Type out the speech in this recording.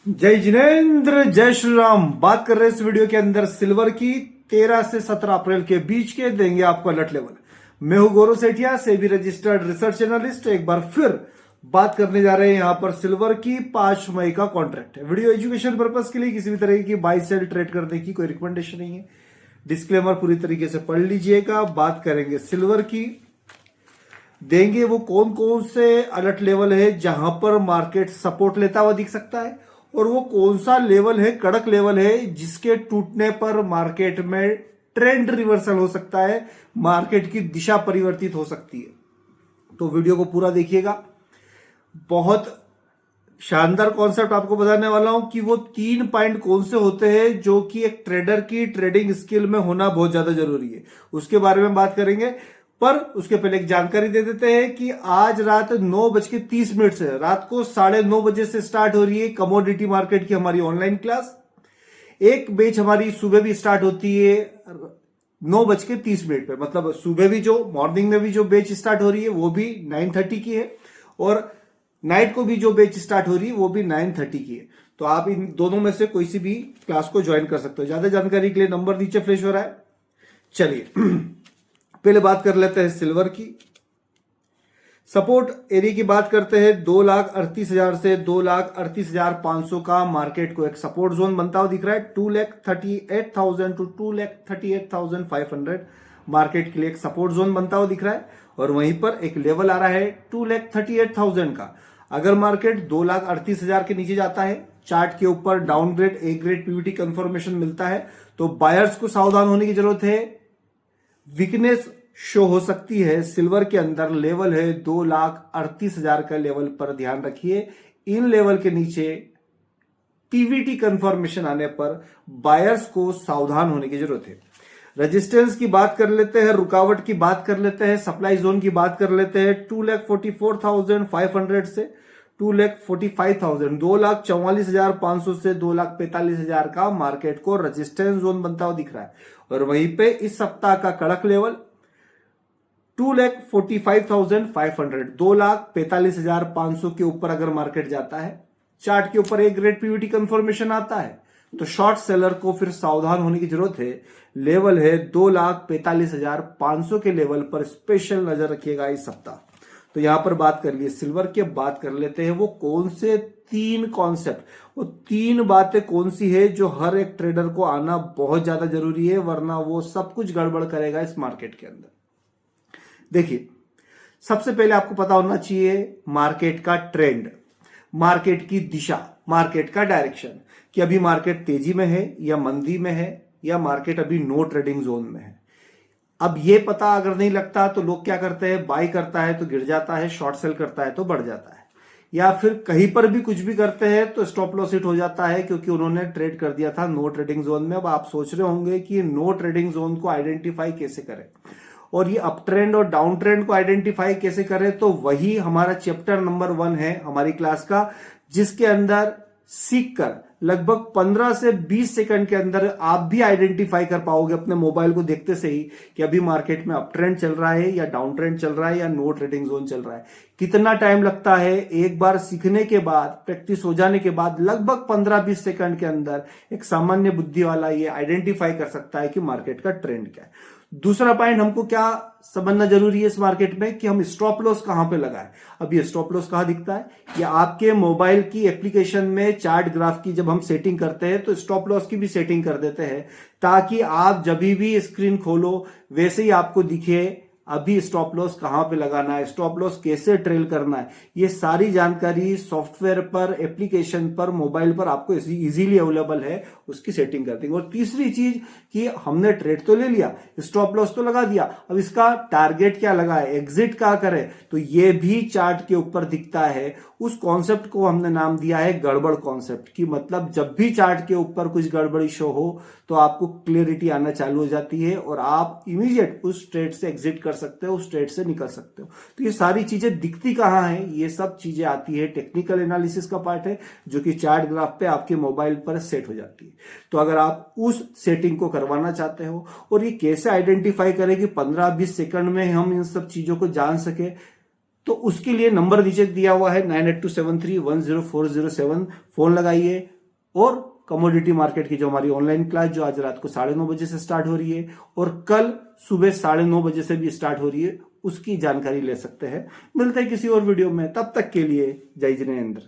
जय जिनेन्द्र, जय श्री राम। बात कर रहे हैं इस वीडियो के अंदर सिल्वर की 13 से 17 अप्रैल के बीच के देंगे आपको अलर्ट लेवल। मैं हूं Gaurav Sethia, SEBI registered research analyst. एक बार फिर बात करने जा रहे हैं यहां पर सिल्वर की 5 मई का कॉन्ट्रैक्ट है। वीडियो एजुकेशन पर्पज के लिए, किसी भी तरह की बाई सेल ट्रेड करने की कोई रिकमेंडेशन नहीं है। डिस्क्लेमर पूरी तरीके से पढ़ लीजिएगा। बात करेंगे सिल्वर की, देंगे वो कौन कौन से अलर्ट लेवल है जहां पर मार्केट सपोर्ट लेता हुआ दिख सकता है, और वो कौन सा लेवल है, कड़क लेवल है, जिसके टूटने पर मार्केट में ट्रेंड रिवर्सल हो सकता है, मार्केट की दिशा परिवर्तित हो सकती है। तो वीडियो को पूरा देखिएगा। बहुत शानदार कॉन्सेप्ट आपको बताने वाला हूं कि वो 3 पॉइंट कौन से होते हैं जो कि एक ट्रेडर की ट्रेडिंग स्किल में होना बहुत ज्यादा जरूरी है, उसके बारे में बात करेंगे। पर उसके पहले एक जानकारी दे देते हैं कि आज रात 9:30 से रात को 9:30 बजे से स्टार्ट हो रही है कमोडिटी मार्केट की हमारी ऑनलाइन क्लास। एक बैच हमारी सुबह भी स्टार्ट होती है 9:30 पे, मतलब सुबह भी जो मॉर्निंग में भी जो बैच स्टार्ट हो रही है वो भी 9:30 की है, और नाइट को भी जो बैच स्टार्ट हो रही है वो भी 9:30 की है। तो आप इन दोनों में से कोई सी भी क्लास को ज्वाइन कर सकते हो। ज्यादा जानकारी के लिए नंबर नीचे फ्लैश हो रहा है। चलिए पहले बात कर लेते हैं सिल्वर की। सपोर्ट एरिया की बात करते हैं। 2,38,000 से 2,38,500 का मार्केट को एक सपोर्ट जोन बनता हुआ दिख रहा है। 2,38,000 टू 2,38,500 मार्केट के लिए एक सपोर्ट जोन बनता हुआ दिख रहा है, और वहीं पर एक लेवल आ रहा है 2,38,000 का। अगर मार्केट 2,38,000 के नीचे जाता है, चार्ट के ऊपर downgrade A grade Pvt confirmation मिलता है, तो बायर्स को सावधान होने की जरूरत है। वीकनेस शो हो सकती है सिल्वर के अंदर। लेवल है 2,38,000 का लेवल पर ध्यान रखिए। इन लेवल के नीचे पीवीटी कंफर्मेशन आने पर बायर्स को सावधान होने की जरूरत है। रेजिस्टेंस की बात कर लेते हैं, रुकावट की बात कर लेते हैं, सप्लाई जोन की बात कर लेते हैं। 2,44,500 से 2,45,000, 2,44,500 से 2,45,000 का मार्केट को रेजिस्टेंस जोन बनता हुआ दिख रहा है। और वहीं पे इस सप्ताह का कड़क लेवल 2,45,500, 2,45,500 के ऊपर अगर मार्केट जाता है, चार्ट के ऊपर एक ग्रेड पीवीटी कंफर्मेशन आता है, तो शॉर्ट सेलर को फिर सावधान होने की जरूरत है। लेवल है 2,45,500 के लेवल पर स्पेशल नजर रखिएगा इस सप्ताह। तो यहां पर बात कर लिए सिल्वर के, बात कर लेते हैं वो कौन से 3 कॉन्सेप्ट, वो 3 बातें कौन सी है जो हर एक ट्रेडर को आना बहुत ज्यादा जरूरी है, वरना वो सब कुछ गड़बड़ करेगा इस मार्केट के अंदर। देखिए, सबसे पहले आपको पता होना चाहिए मार्केट का ट्रेंड, मार्केट की दिशा, मार्केट का डायरेक्शन, कि अभी मार्केट तेजी में है या मंदी में है, या मार्केट अभी नो ट्रेडिंग जोन में है। अब ये पता अगर नहीं लगता तो लोग क्या करते हैं, बाई करता है तो गिर जाता है, शॉर्ट सेल करता है तो बढ़ जाता है, या फिर कहीं पर भी कुछ भी करते हैं तो स्टॉप लॉस हिट हो जाता है, क्योंकि उन्होंने ट्रेड कर दिया था नो ट्रेडिंग जोन में। अब आप सोच रहे होंगे कि नो ट्रेडिंग जोन को आइडेंटिफाई कैसे करें, और ये अप ट्रेंड और डाउन ट्रेंड को आइडेंटिफाई कैसे करें। तो वही हमारा चैप्टर नंबर 1 है हमारी क्लास का, जिसके अंदर सीख कर लगभग 15 से 20 सेकंड के अंदर आप भी आइडेंटिफाई कर पाओगे अपने मोबाइल को देखते से ही कि अभी मार्केट में अप ट्रेंड चल रहा है या डाउन ट्रेंड चल रहा है या नो ट्रेडिंग जोन चल रहा है। कितना टाइम लगता है, एक बार सीखने के बाद, प्रैक्टिस हो जाने के बाद लगभग 15-20 सेकंड के अंदर एक सामान्य बुद्धि वाला ये आइडेंटिफाई कर सकता है कि मार्केट का ट्रेंड क्या है। दूसरा पॉइंट हमको क्या समझना जरूरी है इस मार्केट में, कि हम स्टॉप लॉस कहां पे लगाएं। अब ये स्टॉप लॉस कहां दिखता है, या आपके मोबाइल की एप्लीकेशन में चार्ट ग्राफ की जब हम सेटिंग करते हैं तो स्टॉप लॉस की भी सेटिंग कर देते हैं, ताकि आप जब भी स्क्रीन खोलो वैसे ही आपको दिखे अभी स्टॉप लॉस कहां पे लगाना है, स्टॉप लॉस कैसे ट्रेल करना है। ये सारी जानकारी सॉफ्टवेयर पर, एप्लीकेशन पर, मोबाइल पर आपको इजीली अवेलेबल है, उसकी सेटिंग कर देंगे। और तीसरी चीज कि हमने ट्रेड तो ले लिया, स्टॉप लॉस तो लगा दिया, अब इसका टारगेट क्या लगा है, एग्जिट क्या करें, तो ये भी चार्ट के ऊपर दिखता है। उस कॉन्सेप्ट को हमने नाम दिया है गड़बड़ कॉन्सेप्ट, की मतलब जब भी चार्ट के ऊपर कुछ गड़बड़ी शो हो तो आपको क्लियरिटी आना चालू हो जाती है, और आप इमीडिएट उस ट्रेड से एग्जिट कर सकते हो, उस ट्रेड से निकल सकते हो। तो ये सारी चीजें दिखती कहां है, ये सब चीजें आती है, टेक्निकल एनालिसिस का पार्ट है, जो कि चार्ट ग्राफ पे आपके मोबाइल पर सेट हो जाती है। तो अगर आप उस सेटिंग को करवाना चाहते हो, और ये कैसे आइडेंटिफाई करें कि 15-20 सेकंड में हम इन सब चीजों को जान सके, तो उसके लिए नंबर नीचे दिया हुआ है 9827310407। फोन लगाइए, और कमोडिटी मार्केट की जो हमारी ऑनलाइन क्लास जो आज रात को 9:30 बजे से स्टार्ट हो रही है और कल सुबह 9:30 बजे से भी स्टार्ट हो रही है, उसकी जानकारी ले सकते हैं। मिलते हैं किसी और वीडियो में, तब तक के लिए जय जिनेंद्र।